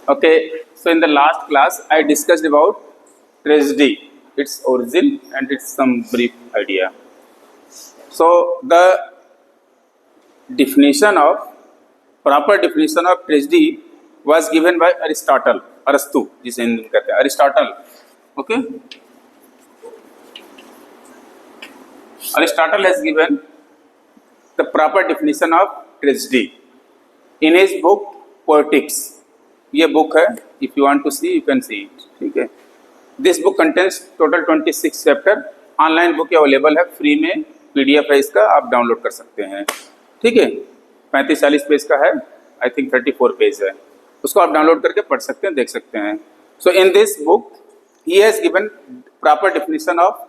Okay, so in the last class, I discussed about tragedy, its origin, and its some brief idea. So the definition of proper definition of tragedy was given by Aristotle, Arastu, जिसे हिंदी में कहते हैं Aristotle. Okay, Aristotle has given the proper definition of tragedy in his book Poetics. ये book है, if you want to see you can see it. ठीक है, this book contains total 26 chapter. Online book available है, free में PDF है इसका, आप download कर सकते हैं. ठीक है, 35-40 पेज का है, आई थिंक 34 पेज है. उसको आप डाउनलोड करके पढ़ सकते हैं, देख सकते हैं. So in this book he has given proper definition of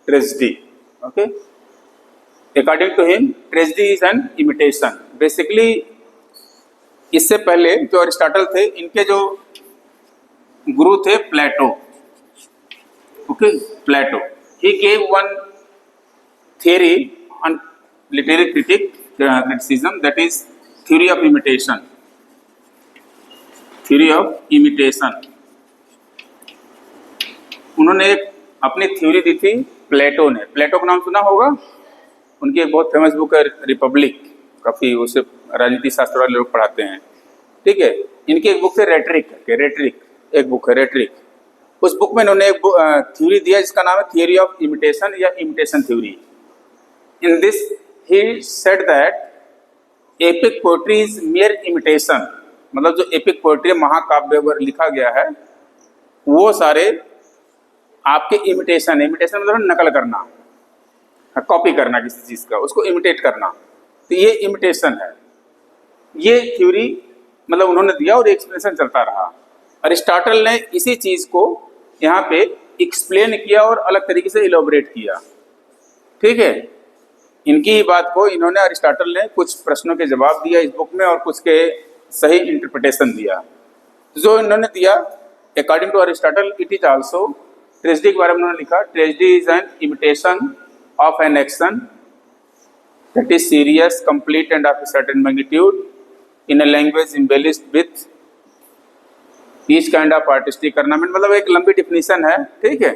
tragedy. Okay, according to him tragedy is an imitation. Basically इससे पहले जो अरिस्टोटल थे, इनके जो गुरु थे Plato. Okay, Plato, he gave one theory on literary criticism, that is theory of imitation. Theory of imitation. उन्होंने एक अपनी थ्योरी दी थी प्लेटो ने. प्लेटो का नाम सुना होगा, उनकी एक बहुत फेमस बुक है रिपब्लिक, काफ़ी उसे राजनीति शास्त्र वाले लोग पढ़ाते हैं. ठीक है, इनकी एक बुक है रेटरिक, एक बुक है रेटरिक. उस बुक में इन्होंने एक थ्योरी दिया जिसका नाम है थियरी ऑफ इमिटेशन या imitation theory. In this, he said that epic poetry is mere imitation. मतलब जो epic poetry महाकाव्य लिखा गया है, वो सारे आपके इमिटेशन है. इमिटेशन मतलब नकल करना, कॉपी करना किसी चीज़ का, उसको इमिटेट करना. तो ये इमिटेशन है. ये थ्योरी मतलब उन्होंने दिया और एक्सप्लेनेशन चलता रहा. अरिस्टोटल ने इसी चीज़ को यहाँ पे एक्सप्लेन किया और अलग तरीके से इलोबरेट किया. ठीक है, इनकी ही बात को इन्होंने अरिस्टोटल ने कुछ प्रश्नों के जवाब दिया इस बुक में और कुछ के सही इंटरप्रिटेशन दिया. जो इन्होंने दिया according to Aristotle, it is also tragedy के बारे में उन्होंने लिखा, tragedy is an imitation of an action that is serious, complete and of a certain magnitude in a language embellished with each kind of artistic ornament. मतलब एक लंबी definition है. ठीक है,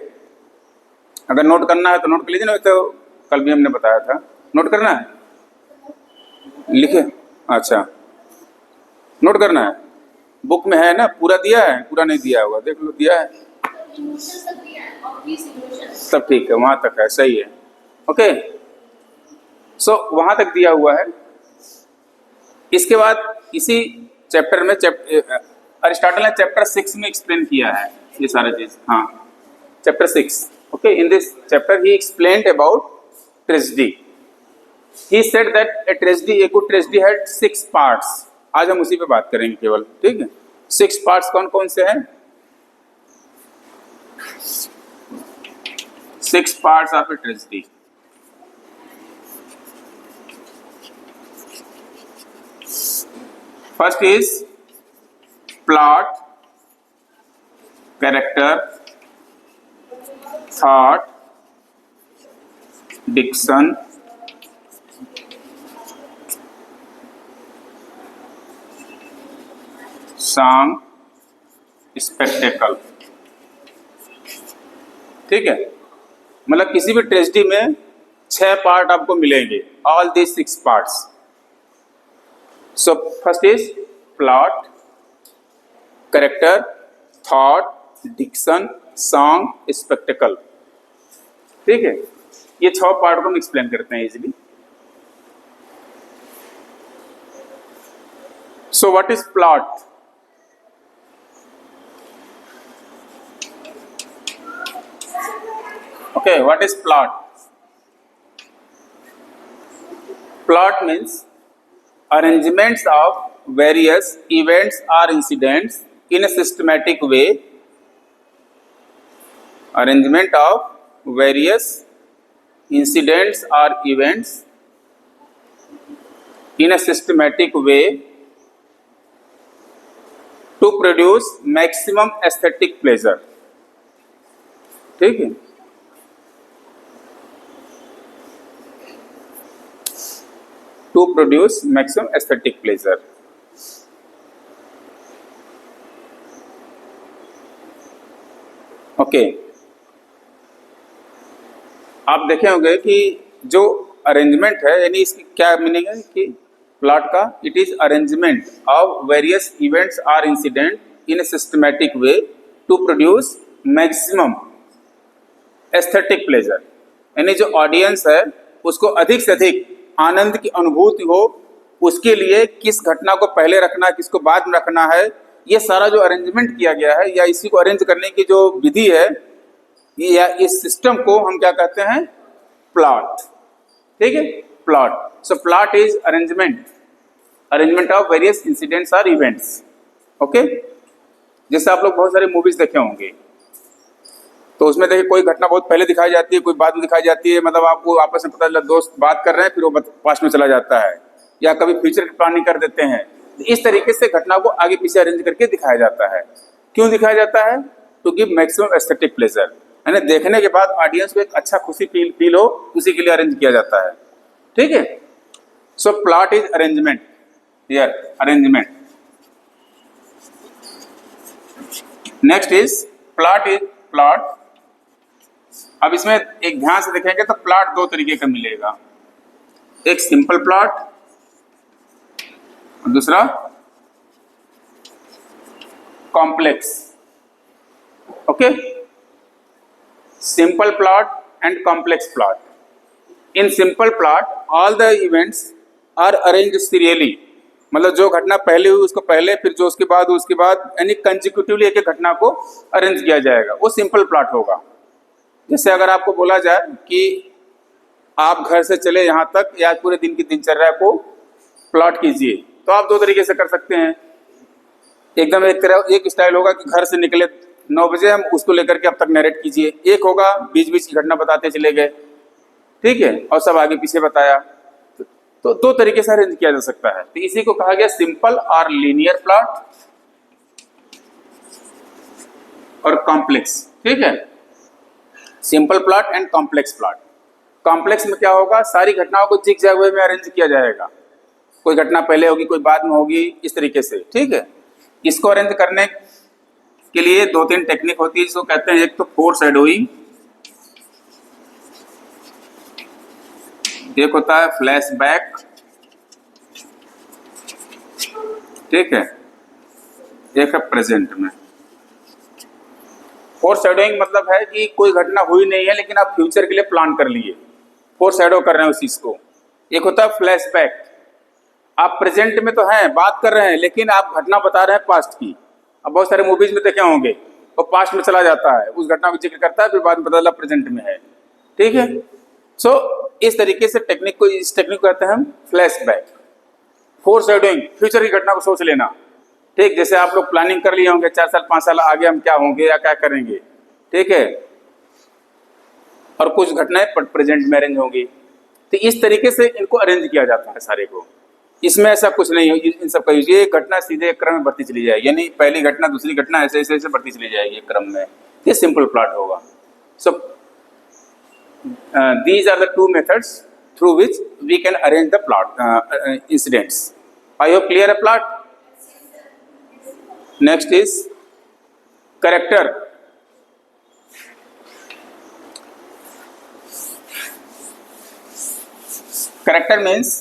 अगर नोट करना है तो नोट कर लीजिए, नहीं तो कल भी हमने बताया था. नोट करना है, लिखे. अच्छा, नोट करना है, बुक में है ना, पूरा दिया है, पूरा नहीं दिया होगा, देख लो, दिया है सब. ठीक है, वहां तक है, सही है. ओके, सो वहां तक दिया हुआ है. इसके बाद इसी चैप्टर में अरिस्टोटल ने चैप्टर 6 में एक्सप्लेन किया है ये सारी चीज. हाँ, chapter 6. Okay, in this chapter he explained about tragedy. He said that a good tragedy had 6 parts. आज हम उसी पे बात करेंगे केवल. ठीक है, 6 parts कौन कौन से हैं? 6 parts of a tragedy. First is plot, character, thought, diction, song, spectacle. ठीक है, मतलब किसी भी ट्रेजेडी में 6 पार्ट आपको मिलेंगे. All these 6 parts. So first is plot, character, thought, diction, song, spectacle. ठीक है, ये 6 पार्ट को हम एक्सप्लेन करते हैं easily. So what is plot? Okay, what is plot? Plot means arrangements of various events or incidents in a systematic way. Arrangement of various incidents or events in a systematic way to produce maximum aesthetic pleasure. ठीक है, to produce maximum aesthetic pleasure. Okay, आप देखे होंगे कि जो arrangement है, यानी इसकी क्या मीनिंग है कि प्लॉट का, it is arrangement of various events or incident in a systematic way to produce maximum aesthetic pleasure, यानी जो ऑडियंस है उसको अधिक से अधिक आनंद की अनुभूति हो, उसके लिए किस घटना को पहले रखना है, किसको बाद में रखना है, ये सारा जो अरेंजमेंट किया गया है या इसी को अरेंज करने की जो विधि है या इस सिस्टम को हम क्या कहते हैं, प्लॉट। ठीक है, plot. So plot is arrangement of various incidents और इवेंट्स। ओके, जैसे आप लोग बहुत सारे मूवीज देखे होंगे, तो उसमें देखिए कोई घटना बहुत पहले दिखाई जाती है, कोई बाद में दिखाई जाती है, मतलब आपको आपस में पता चला दोस्त बात कर रहे हैं, फिर वो पास्ट में चला जाता है, या कभी फ्यूचर की प्लानिंग कर देते हैं। इस तरीके से घटना को आगे पीछे अरेंज करके दिखाया जाता है। क्यों दिखाया जाता है? To give maximum aesthetic pleasure, यानी देखने के बाद ऑडियंस को एक अच्छा खुशी फील हो, उसी के लिए अरेंज किया जाता है। ठीक है, so plot is arrangement, here arrangement. Next is plot. अब इसमें एक ध्यान से देखेंगे तो प्लॉट दो तरीके का मिलेगा, एक सिंपल प्लॉट और दूसरा complex. Okay, simple plot and complex plot. In simple plot all the events are arranged serially, मतलब जो घटना पहले हुई उसको पहले, फिर जो उसके बाद, यानी कंसेक्यूटिवली एक एक घटना को अरेंज किया जाएगा, वो सिंपल प्लॉट होगा। जैसे अगर आपको बोला जाए कि आप घर से चले यहाँ तक या पूरे दिन की दिनचर्या को प्लॉट कीजिए, तो आप दो तरीके से कर सकते हैं। एकदम एक स्टाइल होगा कि घर से निकले 9 बजे, हम उसको लेकर के अब तक नरेट कीजिए। एक होगा बीच बीच की घटना बताते चले गए, ठीक है, और सब आगे पीछे बताया। तो दो तरीके से अरेंज किया जा सकता है। तो इसी को कहा गया सिंपल और लीनियर प्लॉट और कॉम्प्लेक्स। ठीक है, simple plot and complex plot. Complex में क्या होगा, सारी घटनाओं को जिग जैग वे में अरेंज किया जाएगा, कोई घटना पहले होगी कोई बाद में होगी, इस तरीके से। ठीक है, इसको अरेंज करने के लिए 2-3 टेक्निक होती है, जिसको कहते हैं एक तो फोर शैडोइंग, एक होता है फ्लैशबैक, ठीक है, एक है प्रेजेंट में। फोर शैडोइंग मतलब है कि कोई घटना हुई नहीं है लेकिन आप फ्यूचर के लिए प्लान कर लिए, फोर शैडो कर रहे हैं उस चीज को। एक होता है फ्लैशबैक, आप प्रेजेंट में तो हैं, बात कर रहे हैं, लेकिन आप घटना बता रहे हैं पास्ट की। अब बहुत सारे मूवीज में देखे होंगे, वो पास्ट में चला जाता है, उस घटना को जिक्र करता है, फिर बाद में पता चला प्रेजेंट में है। ठीक है, सो इस तरीके से इस टेक्निक को कहते हैं हम फ्लैशबैक। फोर शैडोइंग, फ्यूचर की घटना को सोच लेना। ठीक, जैसे आप लोग प्लानिंग कर लिए होंगे 4 साल 5 साल आगे हम क्या होंगे या क्या करेंगे, ठीक है, और कुछ घटनाएं प्रेजेंट में अरेंज होंगी। तो इस तरीके से इनको अरेंज किया जाता है सारे को। इसमें ऐसा कुछ नहीं है इन सब का यूज, ये घटना सीधे एक क्रम में बढ़ती चली जाएगी, यानी पहली घटना दूसरी घटना ऐसे ऐसे ऐसे बढ़ती चली जाएगी एक क्रम में। ये सिंपल प्लॉट होगा। सो these are the two methods through which we can arrange the plot incidents. I hope clear a plot. Next is character. Character means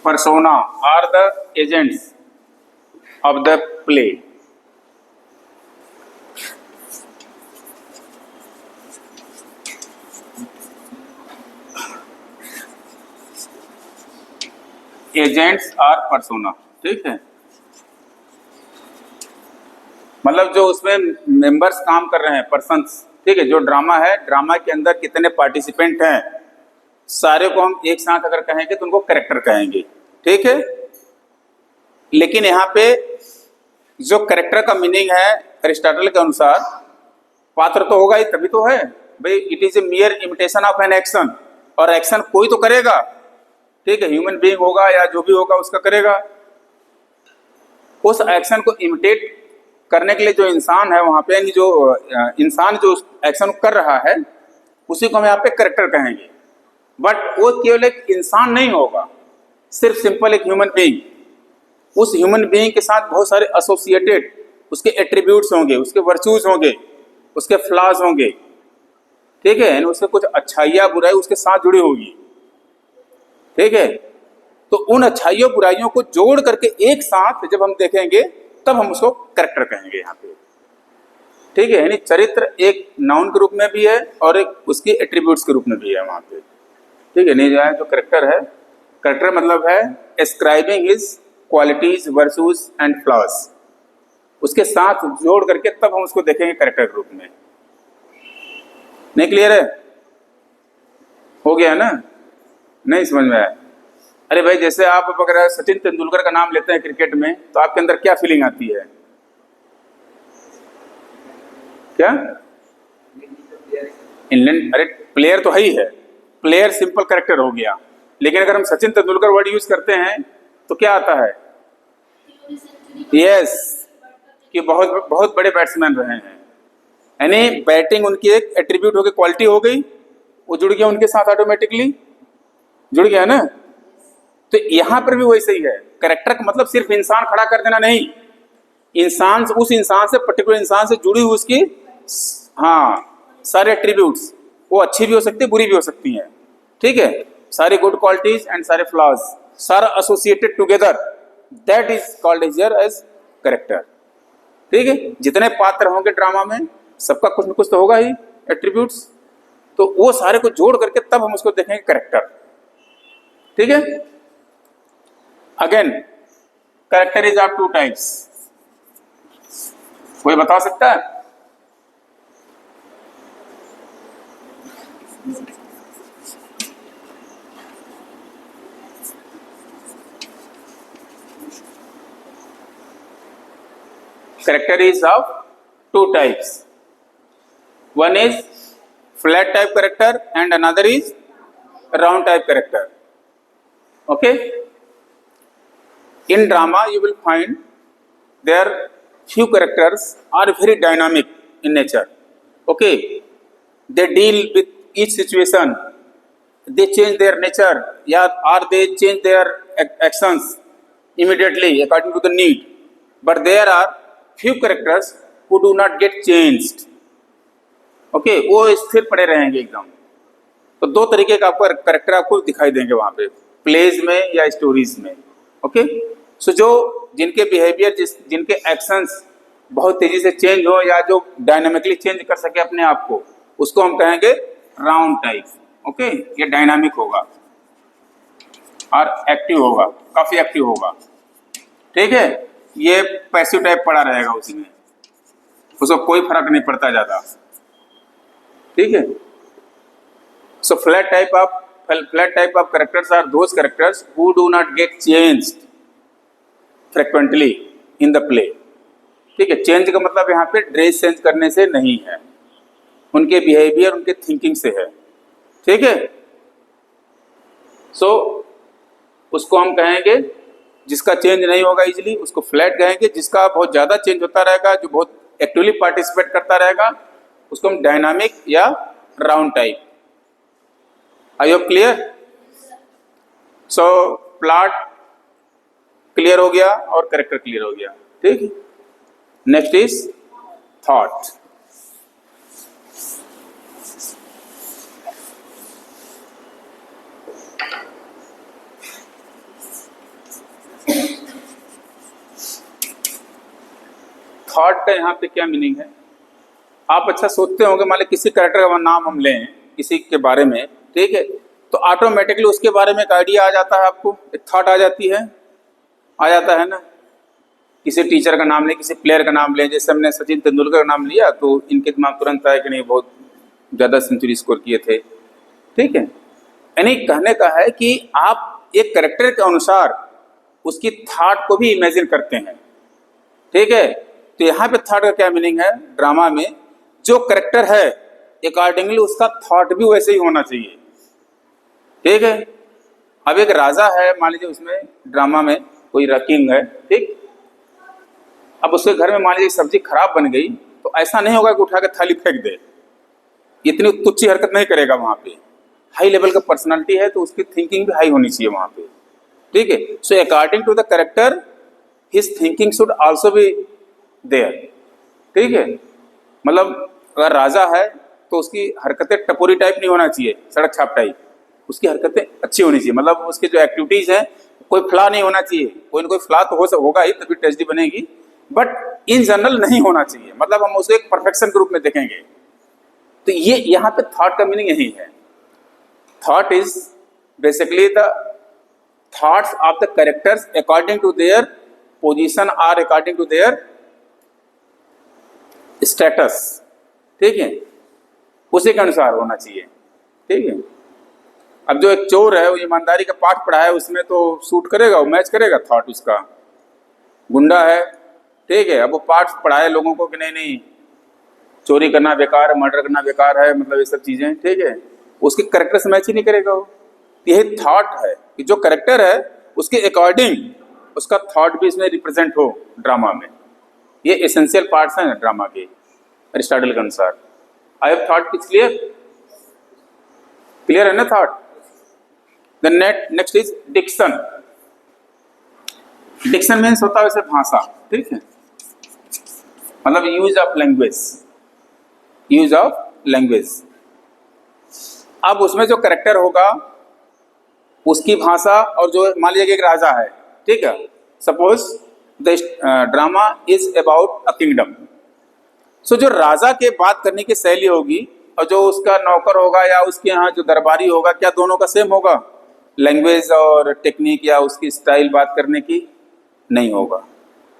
persona or the agents of the play. Agents और persona, ठीक है, मतलब जो उसमें members काम कर रहे हैं, पर्सन्स, ठीक है, जो ड्रामा है, ड्रामा के अंदर कितने पार्टिसिपेंट हैं, सारे को हम एक साथ अगर कहेंगे तो उनको कैरेक्टर कहेंगे। ठीक है, लेकिन यहाँ पे जो कैरेक्टर का मीनिंग है अरिस्टोटल के अनुसार, पात्र तो होगा ही तभी तो है भाई, it is a मियर imitation of an action, और एक्शन कोई तो करेगा, ठीक है, ह्यूमन बीइंग होगा या जो भी होगा उसका करेगा। उस एक्शन को इमिटेट करने के लिए जो इंसान है वहां पे, यानी जो इंसान जो एक्शन कर रहा है, उसी को हम यहाँ पे कैरेक्टर कहेंगे। बट वो केवल एक इंसान नहीं होगा, सिर्फ सिंपल एक ह्यूमन बीइंग। उस ह्यूमन बीइंग के साथ बहुत सारे एसोसिएटेड उसके एट्रीब्यूट्स होंगे, उसके वर्चूज होंगे, उसके फ्लॉज होंगे, ठीक है, यानी उसके कुछ अच्छाइयाँ बुराई उसके साथ जुड़ी होगी, ठीक है। तो उन अच्छाइयों बुराइयों को जोड़ करके एक साथ जब हम देखेंगे तब हम उसको कैरेक्टर कहेंगे यहाँ पे, ठीक है। यानी चरित्र एक नाउन के रूप में भी है और एक उसके एट्रीब्यूट्स के रूप में भी है वहाँ पे, ठीक है। नहीं जो है जो कैरेक्टर है, कैरेक्टर मतलब है ascribing his qualities virtues and flaws, उसके साथ जोड़ करके तब हम उसको देखेंगे कैरेक्टर के रूप में। नहीं क्लियर है? हो गया ना? नहीं समझ में आया? अरे भाई जैसे आप अगर सचिन तेंदुलकर का नाम लेते हैं क्रिकेट में तो आपके अंदर क्या फीलिंग आती है? क्या इंग्लैंड, अरे प्लेयर तो है ही है, प्लेयर सिंपल कैरेक्टर हो गया, लेकिन अगर हम सचिन तेंदुलकर वर्ड यूज करते हैं तो क्या आता है? यस, कि बहुत बहुत बड़े बैट्समैन रहे हैं, यानी बैटिंग उनकी एक एट्रीब्यूट हो गई, क्वालिटी हो गई, वो जुड़ गया उनके साथ, ऑटोमेटिकली जुड़ गया ना। तो यहां पर भी वैसे ही है, कैरेक्टर का मतलब सिर्फ इंसान खड़ा कर देना नहीं, इंसान उस इंसान से, पर्टिकुलर इंसान से जुड़ी हुई उसकी हाँ सारे एट्रीब्यूट्स, वो अच्छी भी हो सकती है बुरी भी हो सकती हैं, ठीक है, सारे गुड क्वालिटीज एंड सारे फ्लॉज, सारा associated together, that is called here as character, ठीक है। जितने पात्र होंगे ड्रामा में सबका कुछ न कुछ तो होगा ही एट्रीब्यूट्स, तो वो सारे को जोड़ करके तब हम उसको देखेंगे कैरेक्टर, ठीक है। Again character is of two types, कोई बता सकता है? Character is of two types. One is flat type character and another is round type character. Okay. In drama you will find there few characters are very dynamic in nature. Okay. They deal with each situation. They change their nature, or they change their actions immediately according to the need. But there are few characters who do not get changed. Okay, वो स्थिर पड़े रहेंगे एकदम। तो दो तरीके का आपको कैरेक्टर आपको दिखाई देंगे वहां पे, प्लेज में या स्टोरीज में। ओके, सो जो जिनके बिहेवियर, जिनके एक्शंस बहुत तेजी से चेंज हो या जो डायनामिकली चेंज कर सके अपने आप को, उसको हम कहेंगे राउंड टाइप। ओके, ये डायनामिक होगा और एक्टिव होगा, काफी एक्टिव होगा, ठीक है। ये पैसिव टाइप पड़ा रहेगा उसमें, उसको कोई फर्क नहीं पड़ता ज्यादा, ठीक है। So flat type of characters are those characters who do not get changed frequently in the play, ठीक है। चेंज का मतलब यहाँ पे ड्रेस चेंज करने से नहीं है, उनके बिहेवियर, उनके थिंकिंग से है, ठीक है। सो उसको हम कहेंगे, जिसका चेंज नहीं होगा इजीली उसको फ्लैट कहेंगे, जिसका बहुत ज़्यादा चेंज होता रहेगा, जो बहुत एक्टिवली पार्टिसिपेट करता रहेगा, उसको हम डायनामिक या round type. I hope clear? So plot clear हो गया और कैरेक्टर क्लियर हो गया, ठीक है। Next is thought. थॉट का यहाँ पे क्या मीनिंग है? आप अच्छा सोचते होंगे, मान लीजिए किसी कैरेक्टर का नाम हम लें किसी के बारे में, ठीक है, तो ऑटोमेटिकली उसके बारे में एक आइडिया आ जाता है, आपको एक थॉट आ जाती है, आ जाता है ना। किसी टीचर का नाम लें, किसी प्लेयर का नाम लें, जैसे हमने सचिन तेंदुलकर का नाम लिया तो इनके दिमाग तुरंत आया कि नहीं बहुत ज़्यादा सेंचुरी स्कोर किए थे, ठीक है। यानी कहने का है कि आप एक कैरेक्टर के अनुसार उसकी थॉट को भी इमेजिन करते हैं, ठीक है। तो यहाँ पे थॉट का क्या मीनिंग है? ड्रामा में जो कैरेक्टर है अकॉर्डिंगली उसका थॉट भी वैसे ही होना चाहिए, ठीक है। अब एक राजा है, मान लीजिए उसमें ड्रामा में कोई किंग है, ठीक। अब उसके घर में मान लीजिए सब्जी खराब बन गई तो ऐसा नहीं होगा कि उठा के थाली फेंक दे, इतनी तुच्छी हरकत नहीं करेगा। वहां पे हाई लेवल का पर्सनालिटी है तो उसकी थिंकिंग भी हाई होनी चाहिए वहां पे, ठीक है। So according to the character his thinking should also be there, ठीक है। मतलब अगर राजा है तो उसकी हरकतें टपोरी टाइप नहीं होना चाहिए, सड़क छाप टाइप। उसकी हरकतें अच्छी होनी चाहिए, मतलब उसकी जो एक्टिविटीज हैं कोई फ्लॉ नहीं होना चाहिए। कोई ना कोई फ्लॉ तो होगा ही, तभी ट्रेजेडी बनेगी, बट इन जनरल नहीं होना चाहिए। मतलब हम उसे एक परफेक्शन के रूप में देखेंगे। तो ये यहाँ पे थॉट का मीनिंग यही है। Thought is basically the thoughts of the characters according to their position और अकॉर्डिंग टू देयर स्टेटस, ठीक है, उसी के अनुसार होना चाहिए, ठीक है। अब जो एक चोर है वो ईमानदारी का पाठ पढ़ा है, उसमें तो सूट करेगा, वो मैच करेगा थॉट उसका। गुंडा है, ठीक है, अब वो पाठ पढ़ाए लोगों को कि नहीं नहीं चोरी करना बेकार है, मर्डर करना बेकार है, मतलब ये सब चीजें, ठीक है, उसके कैरेक्टर से मैच ही नहीं करेगा वो। यही थॉट है कि जो कैरेक्टर है उसके अकॉर्डिंग उसका थॉट भी इसमें रिप्रेजेंट हो ड्रामा में। ये एसेंशियल पार्ट्स हैं ड्रामा के अरिस्टोटल के अनुसार। I have thought is clear? Clear है ना thought? The next is diction. Diction means होता है वैसे भाषा, ठीक है, मतलब use of language, use of language. अब उसमें जो कैरेक्टर होगा उसकी भाषा, और जो मान लीजिए कि एक राजा है, ठीक है, suppose the drama is about a kingdom. So जो राजा के बात करने की शैली होगी और जो उसका नौकर होगा या उसके यहाँ जो दरबारी होगा, क्या दोनों का सेम होगा? लैंग्वेज और टेक्निक या उसकी स्टाइल बात करने की नहीं होगा।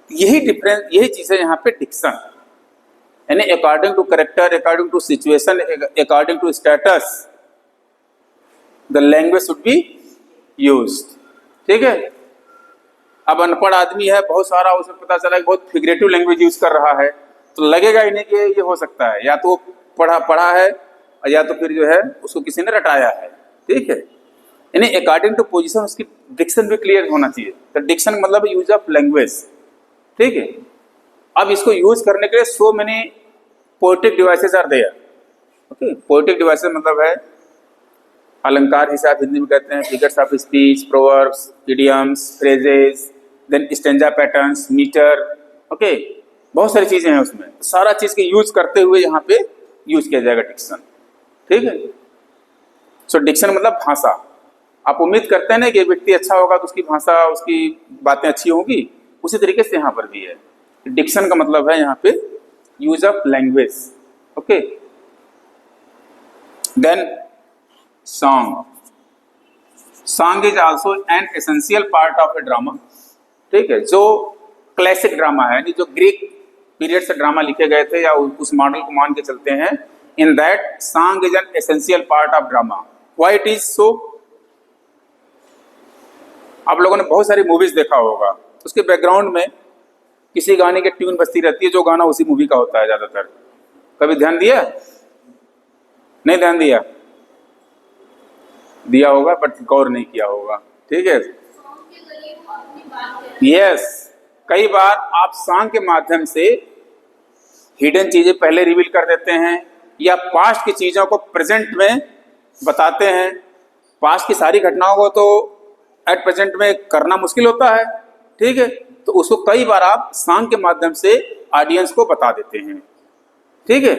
यही डिफरेंस, यही चीज है यहाँ पे डिक्शन, यानी according to character, according to situation, according to status the language should be used, ठीक है। अब अनपढ़ आदमी है, बहुत सारा उसे पता चला कि बहुत फिगरेटिव लैंग्वेज यूज कर रहा है, तो लगेगा ही नहीं कि ये हो सकता है, या तो पढ़ा है या तो फिर जो है उसको किसी ने रटाया है, ठीक है। यानी अकॉर्डिंग टू पोजीशन उसकी डिक्शन भी क्लियर होना चाहिए। तो डिक्शन मतलब यूज ऑफ लैंग्वेज, ठीक है। अब इसको यूज करने के लिए so many poetic devices are there, okay. Poetic devices मतलब है अलंकार, जिसे आप हिंदी में कहते हैं figures of speech, proverbs, idioms, phrases, then stanza patterns, metre, okay, बहुत सारी चीजें हैं उसमें। सारा चीज के यूज करते हुए यहाँ पे यूज किया जाएगा डिक्शन, ठीक है। सो डिक्शन मतलब भाषा। आप उम्मीद करते हैं ना कि व्यक्ति अच्छा होगा तो उसकी भाषा, उसकी बातें अच्छी होंगी, उसी तरीके से यहाँ पर भी है। डिक्शन का मतलब है यहाँ पे use of language, okay. Then song. Song is also an essential part of a drama, ठीक है। जो क्लासिक ड्रामा है, यानी जो ग्रीक पीरियड से ड्रामा लिखे गए थे या उस मॉडल को मान के चलते हैं, in that song is an essential part of drama. Why it is so? आप लोगों ने बहुत सारी मूवीज देखा होगा, उसके बैकग्राउंड में किसी गाने की ट्यून बजती रहती है, जो गाना उसी मूवी का होता है ज्यादातर। कभी ध्यान दिया? नहीं ध्यान दिया? दिया होगा बट गौर नहीं किया होगा, ठीक है। यस, कई बार आप सॉन्ग के माध्यम से हिडन चीजें पहले रिवील कर देते हैं या पास्ट की चीजों को प्रेजेंट में बताते हैं। पास्ट की सारी घटनाओं को तो एट प्रेजेंट में करना मुश्किल होता है, ठीक है, तो उसको कई बार आप सॉन्ग के माध्यम से ऑडियंस को बता देते हैं, ठीक है।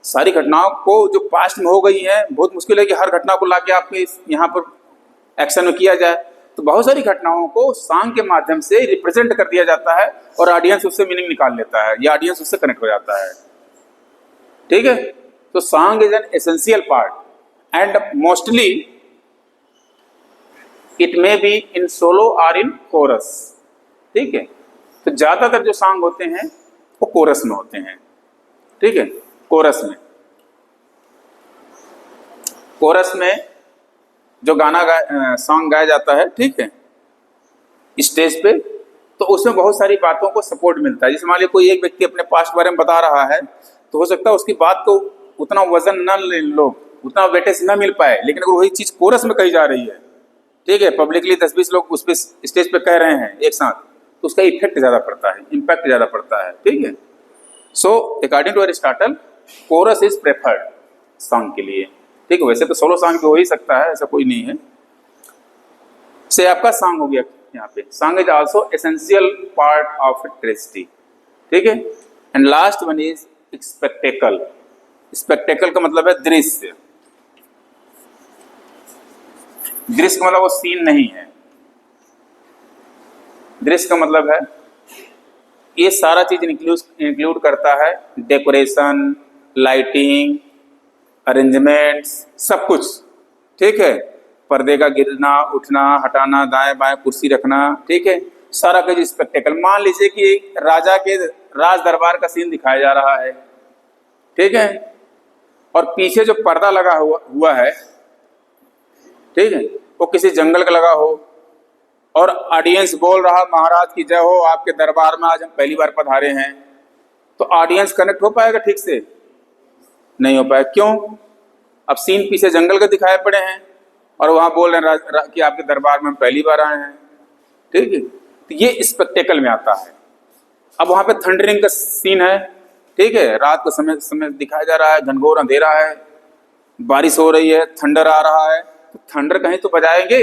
सारी घटनाओं को जो पास्ट में हो गई हैं, बहुत मुश्किल है कि हर घटना को लाके आपके यहाँ पर एक्शन में किया जाए, तो बहुत सारी घटनाओं को सॉन्ग के माध्यम से रिप्रेजेंट कर दिया जाता है और ऑडियंस उससे मीनिंग निकाल लेता है या ऑडियंस उससे कनेक्ट हो जाता है, ठीक है। तो song is an essential part and mostly it may be in solo और इन कोरस, ठीक है। तो ज्यादातर जो सॉन्ग होते हैं वो कोरस में होते हैं, ठीक है। कोरस में जो गाना सॉन्ग गाया जाता है, ठीक है, स्टेज पे, तो उसमें बहुत सारी बातों को सपोर्ट मिलता है। जैसे मान लीजिए कोई एक व्यक्ति अपने पास्ट बारे में बता रहा है, तो हो सकता है उसकी बात को उतना वजन न ले लोग, उतना वेटेज न मिल पाए, लेकिन अगर वही चीज कोरस में कही जा रही है, ठीक है, पब्लिकली 10-20 लोग उस पर स्टेज पे कह रहे हैं एक साथ, तो उसका इफेक्ट ज्यादा पड़ता है, इम्पैक्ट ज्यादा पड़ता है, ठीक है। So according to Aristotle chorus is preferred song के लिए, ठीक है। वैसे तो सोलो सॉन्ग हो ही सकता है, ऐसा कोई नहीं है। से आपका सॉन्ग हो गया यहाँ पे। Song is also essential part of tragedy, ठीक है। And last one is spectacle. Spectacle का मतलब है दृश्य। दृश्य का मतलब वो सीन नहीं है। दृश्य का मतलब है ये सारा चीज इंक्लूड करता है, डेकोरेशन, लाइटिंग, अरेंजमेंट्स, सब कुछ। ठीक है, पर्दे का गिरना, उठना, हटाना, दाएं बाएं कुर्सी रखना, ठीक है, सारा कुछ स्पेक्टेकल। मान लीजिए कि राजा के राज दरबार का सीन दिखाया जा रहा है, ठीक है, और पीछे जो पर्दा लगा हुआ है, ठीक है, वो किसी जंगल का लगा हो और ऑडियंस बोल रहा महाराज की जय हो, आपके दरबार में आज हम पहली बार पधारे हैं, तो ऑडियंस कनेक्ट हो पाएगा? ठीक से नहीं हो पाएगा। क्यों? अब सीन पीछे जंगल के दिखाए पड़े हैं और वहां बोल रहे हैं कि आपके दरबार में हम पहली बार आए हैं, ठीक है, तो ये स्पेक्टेकल में आता है। अब वहां पे थंडरिंग का सीन है, ठीक है, रात का समय दिखाया जा रहा है, घनघोर अंधेरा है, बारिश हो रही है, थंडर आ रहा है, तो थंडर कहीं तो बजाएंगे,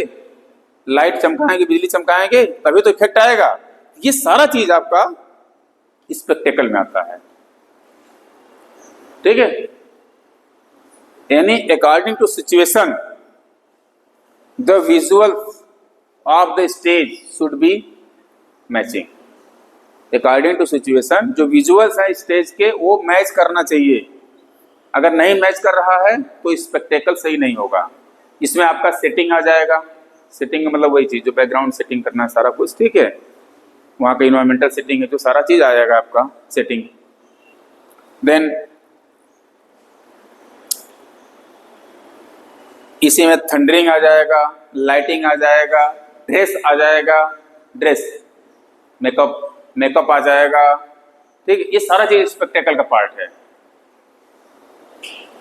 लाइट चमकाएंगे, बिजली चमकाएंगे, तभी तो इफेक्ट आएगा। ये सारा चीज आपका स्पेक्टेकल में आता है, ठीक है। यानी according to situation the visual of the stage should be matching. According to situation जो विजुअल्स है स्टेज के वो मैच करना चाहिए। अगर नहीं मैच कर रहा है तो स्पेक्टेकल सही नहीं होगा। इसमें आपका सेटिंग आ जाएगा। सेटिंग का मतलब वही चीज जो बैकग्राउंड सेटिंग करना है, सारा कुछ, ठीक है, वहाँ का इन्वायरमेंटल सेटिंग है, जो सारा चीज आ जाएगा आपका सेटिंग। देन इसी में थंडरिंग आ जाएगा, लाइटिंग आ जाएगा, ड्रेस आ जाएगा, ड्रेस, मेकअप आ जाएगा, ठीक है, ये सारा चीज स्पेक्टेकल का पार्ट है,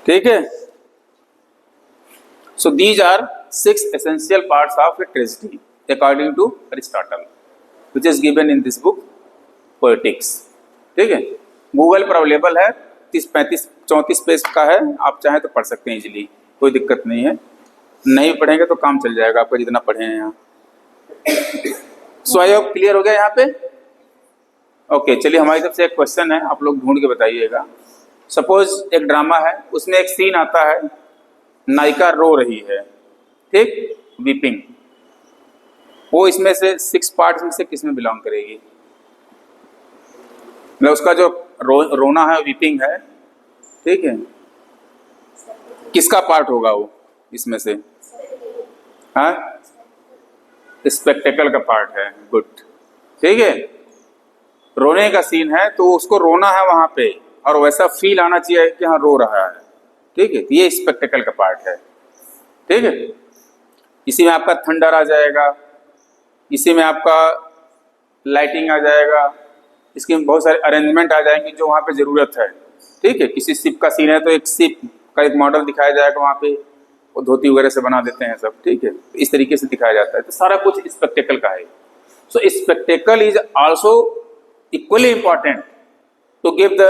ठीक है। So these are 6 essential parts of a tragedy according to Aristotle which is given in this book Poetics, ठीक है। गूगल पर अवेलेबल है, 30-35-34 पेज का है, आप चाहें तो पढ़ सकते हैं इजीली, कोई दिक्कत नहीं है। नहीं पढ़ेंगे तो काम चल जाएगा आपका जितना पढ़े हैं यहाँ। सो आई होप क्लियर हो गया यहाँ पे। ओके, चलिए हमारी तरफ से एक क्वेश्चन है, आप लोग ढूंढ के बताइएगा। सपोज एक ड्रामा है, उसमें एक सीन आता है, नायिका रो रही है, ठीक, वीपिंग, वो इसमें से 6 पार्ट्स में से किस में बिलोंग करेगी? मतलब उसका जो रोना है, वीपिंग है, ठीक है, किसका पार्ट होगा वो इसमें से? हाँ, स्पेक्टेकल का पार्ट है। गुड, ठीक है, रोने का सीन है तो उसको रोना है वहां पे और वैसा फील आना चाहिए कि हाँ रो रहा है, ठीक है, ये स्पेक्टेकल का पार्ट है, ठीक है। इसी में आपका थंडर आ जाएगा, इसी में आपका लाइटिंग आ जाएगा, इसके में बहुत सारे अरेंजमेंट आ जाएंगे जो वहाँ पे ज़रूरत है, ठीक है। किसी शिप का सीन है तो एक शिप का एक मॉडल दिखाया जाएगा वहाँ पे, वो धोती वगैरह से बना देते हैं सब, ठीक है, इस तरीके से दिखाया जाता है, तो सारा कुछ स्पेक्टेकल का है। So spectacle is also equally important to give the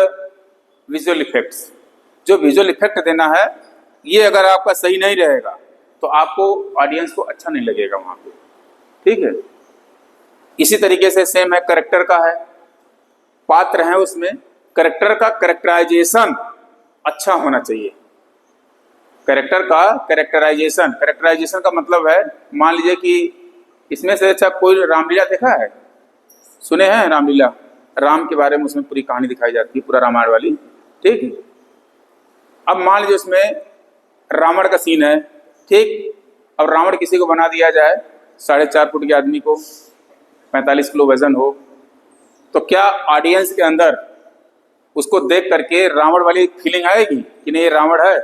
visual effects. जो विजुअल इफेक्ट देना है, ये अगर आपका सही नहीं रहेगा तो आपको ऑडियंस को अच्छा नहीं लगेगा वहाँ पे, ठीक है। इसी तरीके से सेम है, करेक्टर का है, पात्र है, उसमें करेक्टर का करेक्टराइजेशन अच्छा होना चाहिए। करेक्टर का करेक्टराइजेशन का मतलब है, मान लीजिए कि इसमें से अच्छा कोई रामलीला देखा है, सुने हैं रामलीला? राम के बारे में उसमें पूरी कहानी दिखाई जाती है, पूरा रामायण वाली, ठीक है। अब मान लीजिए उसमें रावण का सीन है, ठीक, अब रावण किसी को बना दिया जाए 4.5 फुट के आदमी को, 45 किलो वजन हो, तो क्या ऑडियंस के अंदर उसको देख करके रावण वाली फीलिंग आएगी कि नहीं ये रावण है?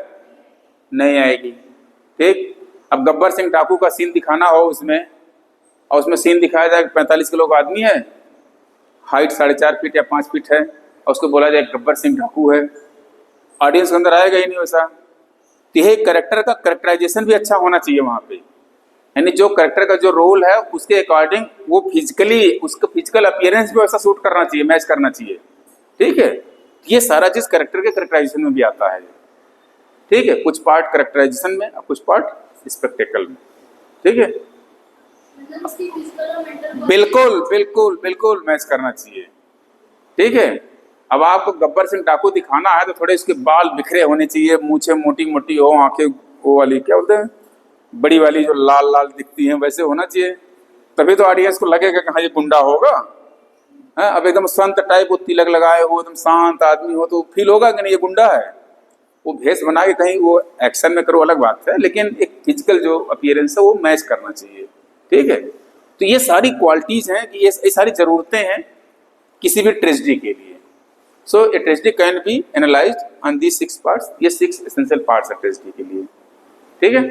नहीं आएगी, ठीक। अब गब्बर सिंह ठाकुर का सीन दिखाना हो उसमें, और उसमें सीन दिखाया जाए 45 किलो का आदमी है, हाइट 4.5 फीट या 5 फीट है, और उसको बोला जाए गब्बर सिंह ठाकुर है, ऑडियंस के अंदर आएगा ही नहीं वैसा। तो यह करेक्टर का करेक्टराइजेशन भी अच्छा होना चाहिए वहाँ पे, यानी जो करेक्टर का जो रोल है उसके अकॉर्डिंग वो फिजिकली, उसका फिजिकल अपीयरेंस भी वैसा सूट करना चाहिए, मैच करना चाहिए, ठीक है। ये सारा चीज करेक्टर के करेक्टराइजेशन में भी आता है, ठीक है। कुछ पार्ट करेक्टराइजेशन में और कुछ पार्ट स्पेक्टेकल में, ठीक है। बिल्कुल बिल्कुल बिल्कुल मैच करना चाहिए, ठीक है। अब आपको गब्बर सिंह डाकू दिखाना है तो थोड़े इसके बाल बिखरे होने चाहिए, मूछें मोटी मोटी हो, आंखें वो वाली क्या बोलते हैं बड़ी वाली जो लाल लाल दिखती हैं वैसे होना चाहिए, तभी तो ऑडियंस को लगेगा कि हाँ ये गुंडा होगा। है अब एकदम संत टाइप, वो तिलक लगाए हो, एकदम शांत आदमी हो तो फील होगा कि नहीं ये गुंडा है। वो भेष बना के कहीं वो एक्शन में करो अलग बात है, लेकिन एक फिजिकल जो अपीयरेंस है वो मैच करना चाहिए। ठीक है, तो ये सारी क्वालिटीज हैं कि ये सारी जरूरतें हैं किसी भी ट्रेजेडी के लिए। So a tragedy can be analysed on these 6 parts, ये 6 एसेंशियल पार्ट्स है ट्रेजेडी के लिए। ठीक है।